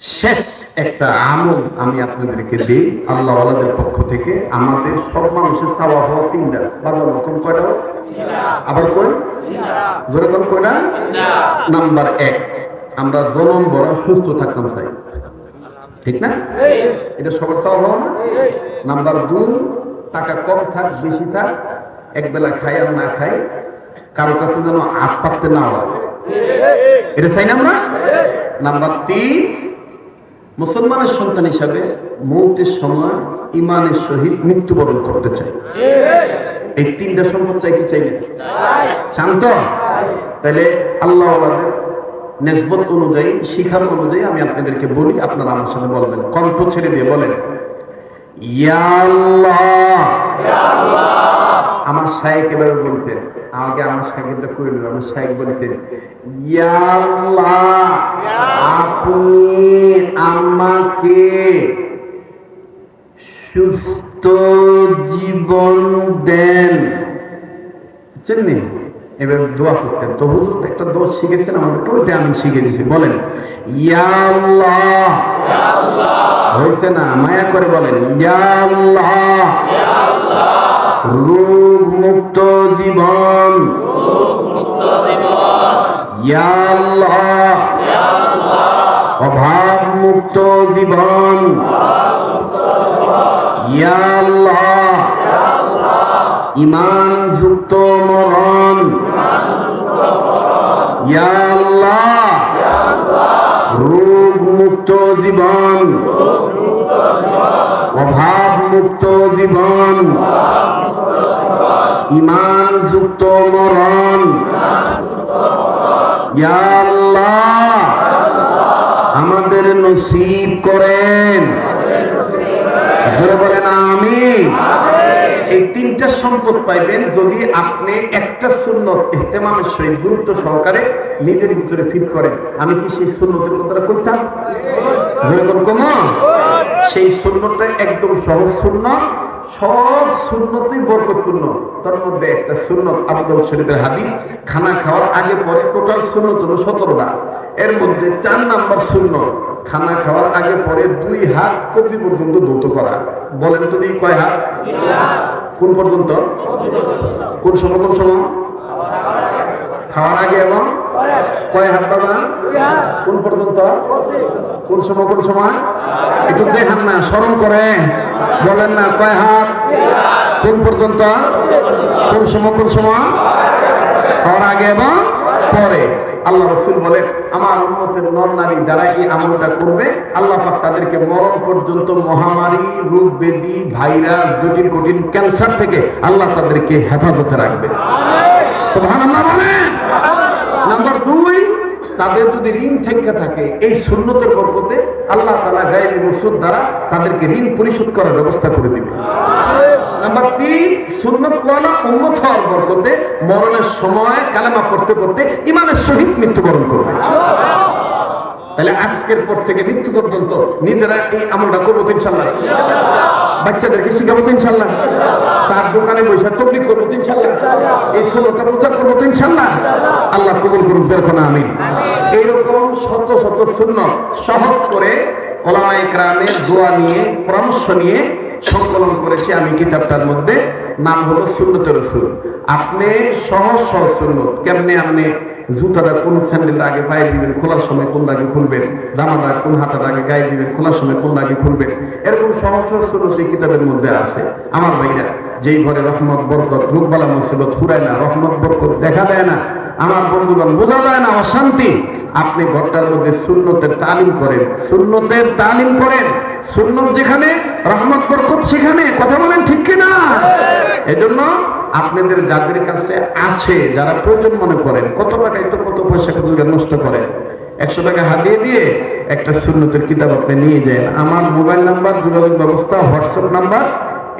শেষ একটা আমল আমি আপনাদেরকে দিই আল্লাহওয়ালাদের পক্ষ থেকে। আমাদের সব মানুষের চাওয়া হওয়া তিনটা, বাজার কোন কয়টা? আবার কোন জোরে কোন কয়টা? নাম্বার এক, আমরা জনম বড় সুস্থ থাকতাম চাই, ঠিক না? এটা সবার চাওয়া হওয়া না? নাম্বার দুই, টাকা কম থাক বেশি থাক, এক বেলা খাই আর না খাই, কারো কাছে যেন হাত পাততে না হয়, এটা চাই না আমরা। নাম্বার তিন, মুসলমানের সন্তান হিসাবে মৌতের সময় ইমানের সহিত মৃত্যুবরণ করতে চাই। এই তিনটা সম্পদ চাই কি চাই না? চান তো? তাহলে আল্লাহ নেসবত অনুযায়ী, শিখার অনুযায়ী আমি আপনাদেরকে বলি, আপনারা আমার সাথে বলবেন, কণ্ঠ ছেড়ে দিয়ে বলেন, ইয়া আল্লাহ। আমার শায়েখ এভাবে বলতেন, আগে আমার শায়েখটা কইল, আমার শায়েখ বলতেন, ইয়া আল্লাহ, আপনি আমাকে সুস্থ জীবন দেন। বুঝছেন? এবার দোয়া করতেন। তো হুজুর একটা দোয়া শিখেছেন আমাদের, কোনটা আমি শিখে দিয়েছি, বলেন ইয়া আল্লাহ। হয়েছে না? মায়া করে বলেন ইয়া আল্লাহ, রোগ মুক্ত জীবন। ইয়া আল্লাহ, অভাব মুক্ত জীবন। ইয়া আল্লাহ, ঈমান যুক্ত মরণ। ইয়া আল্লাহ, রোগ মুক্ত জীবন, অভাব মুক্ত জীবন, ঈমান যুক্ত মরণ। ইয়া আল্লাহ, আমাদের নসিব করেন। জোরে বলেন আমিন। এই তিনটা সম্পদ পাইবেন যদি আপনি একটা সুন্নত ইহতেমামের সহিত গুরুত্ব সহকারে নিজের ভিতরে ফিট করেন। আমি কি সেই সুন্নতের কথাটা কইতাম? যেরকম কম সেই সুন্নতটা একদম সহজ সুন্নত, সব সুন্নতই বরকতপূর্ণ। তার মধ্যে একটা সুন্নত আবু দাউদ শরীফের হাদিস, খানা খাওয়ার আগে পরে টোটাল সুন্নত হলো 17টা। এর মধ্যে 4 নাম্বার সুন্নত, খানা খাওয়ার আগে পরে 2 হাত কবজি পর্যন্ত ধৌত করা। বলেন তো দিই কয় হাত? কোন পর্যন্ত? কোন সময়? কোন সময়? খাওয়ার আগে এবং কয় হাত বাবা? কোন পর্যন্ত? কোন সময়? কোন সময়? একটু দেখান না, স্মরণ করে বলেন না, কয় হাত? কোন পর্যন্ত? কোন সময়? কোন সময়? খাওয়ার আগে এবং পরে। আল্লাহ রাসূল বলে, আমার উম্মতের নর নারী যারা এই আমলটা করবে, আল্লাহ পাক তাদেরকে মরণ পর্যন্ত মহামারী, রোগ ব্যাধি, ভাইরাস, জটিল কঠিন ক্যান্সার থেকে আল্লাহ তাদেরকে হেফাজতে রাখবে। সুবহানাল্লাহ বলেন। নাম্বার 2, তাদের যদি ঋণ থেকে থাকে, এই সুন্নতের বরকতে আল্লাহ তাআলা গায়েবী নসরত দ্বারা তাদেরকে ঋণ পরিশোধ করার ব্যবস্থা করে দিবে। নাম্বার 3, সুন্নত ওয়ালা উম্মত হওয়ার বরকতে মরণের সময় কালেমা পড়তে পড়তে ঈমানের সহিত মৃত্যুবরণ করবে। তাহলে আজকের পর থেকে মৃত্যু পর্যন্ত নিজেরা এই আমলটা করবো তো ইনশাআল্লাহ। বাচ্চাদেরকে শিখাবো তো ইনশাআল্লাহ। চার দোকানে বসে তাবলীগ করবো তো ইনশাআল্লাহ। এই সুন্নতটা প্রচার করবো তো ইনশাআল্লাহ। আল্লাহ কবুল করুন, যেরকম আমিন। এইরকম শত শত সুন্নত সহজ করে উলামায়ে কেরামের দোয়া নিয়ে, পরামর্শ নিয়ে সংকলন করেছি আমি কিতাবটার মধ্যে। নাম হলো সুন্নতে রাসূল। আপনি সহজ সহজ সুন্নত, কেমনে আপনি জুতাটা কোন স্যান্ডেলটা আগে পায়ে দিবেন, খোলার সময় কোন আগে খুলবেন, জামাটা কোন হাতাটা আগে গায়ে দিবেন, খোলার সময় কোন আগে খুলবেন, এরকম সহজ সহজ সুন্নত এই কিতাবের মধ্যে আছে। আমার ভাইরা, যেই ঘরে রহমত বরকত, রোগবালা মুসিবত ফুরায় না, রহমত বরকত দেখা দেয় না, আমার বন্ধুগণ বোঝা যায় না অশান্তি, আপনি ঘরটার মধ্যে সুন্নতের তালিম করেন, সুন্নতের তালিম করেন। সুন্নত যেখানে, রহমত বরকত সেখানে। কথা বলেন ঠিক কিনা? এজন্য আপনাদের যাদের কাছে আছে, যারা প্রয়োজন মনে করেন, কত টাকায় তো কত পয়সা নষ্ট করেন, 100 টাকা হাতিয়ে দিয়ে একটা সুন্নতের কিতাব আপনি নিয়ে যান। আমার মোবাইল নাম্বার, যোগাযোগ ব্যবস্থা, হোয়াটসঅ্যাপ নাম্বার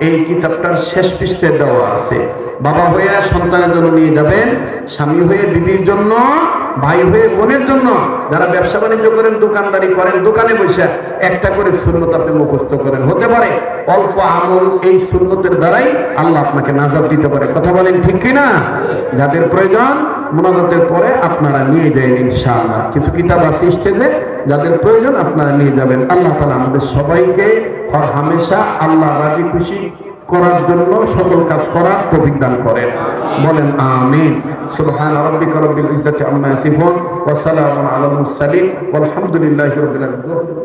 এই কিতাবটার শেষ পৃষ্ঠায় দেওয়া আছে। বাবা হয়ে সন্তানের জন্য নিয়ে যাবেন, স্বামী হয়ে বিবির জন্য, ভাই হয়ে বোনের জন্য, যারা ব্যবসা বাণিজ্য করেন, দোকানদারি করেন, দোকানে বসে একটা করে সুন্নত আপনি মুখস্থ করেন। হতে পারে অল্প আমল এই সুন্নতের দ্বারাই আল্লাহ আপনাকে নাজাত দিতে পারে। কথা বলেন ঠিক কিনা? যাদের প্রয়োজন মুনাজাতের পরে আপনারা নিয়ে যাবেন ইনশাআল্লাহ। কিছু কিতাব আছে স্টেজে, যাদের প্রয়োজন আপনারা নিয়ে যাবেন। আল্লাহ তাআলা আমাদের সবাইকে হর হামেশা আল্লাহ রাজি খুশি করার জন্য সকল কাজ করার তৌফিক দান করেন, বলেন আমিন। সুবহান রাব্বিকা রাব্বিল ইজ্জাতি আম্মা ইয়াসিফুন ওয়া সালামুন আলাল মুরসালিন ওয়ালহামদুলিল্লাহি রাব্বিল আলামিন।